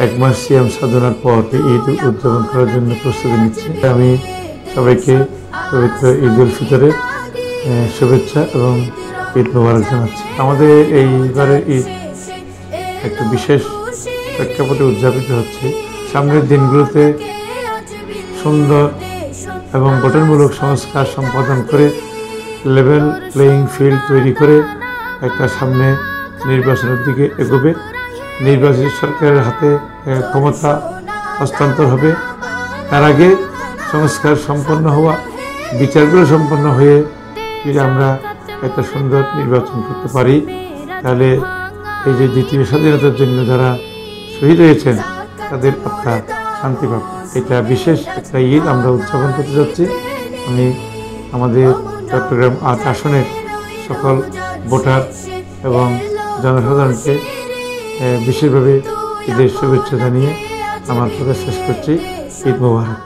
এক মাস সিয়াম সাধনার পর ঈদ উদযাপন করার জন্য প্রস্তুতি নিচ্ছি। আমি সবাইকে পবিত্র ঈদ উল ফিতরের শুভেচ্ছা এবং ঈদ মোবারক জানাচ্ছি। আমাদের এইবারের ঈদ একটা বিশেষ প্রেক্ষাপটে উদযাপিত হচ্ছে। সামনের দিনগুলোতে সুন্দর এবং গঠনমূলক সংস্কার সম্পাদন করে লেভেল প্লেয়িং ফিল্ড তৈরি করে একটা সামনে নির্বাচনের দিকে এগোবে। নির্বাচিত সরকারের হাতে ক্ষমতা হস্তান্তর হবে। তার আগে সংস্কার সম্পন্ন হওয়া, বিচারগুলো সম্পন্ন হয়ে যদি আমরা একটা সুন্দর নির্বাচন করতে পারি, তাহলে এই যে দ্বিতীয় স্বাধীনতার জন্য যারা শহীদ হয়েছেন তাদের আত্মা শান্তি পাবে। এটা বিশেষ একটা ঈদ আমরা উদযাপন করতে যাচ্ছি। আমি আমাদের চট্টগ্রাম ৮ আসনের সকল ভোটার এবং জনসাধারণকে বিশেষভাবে ঈদের শুভেচ্ছা জানিয়ে আমার কথা শেষ করছি। ঈদ মোবারক।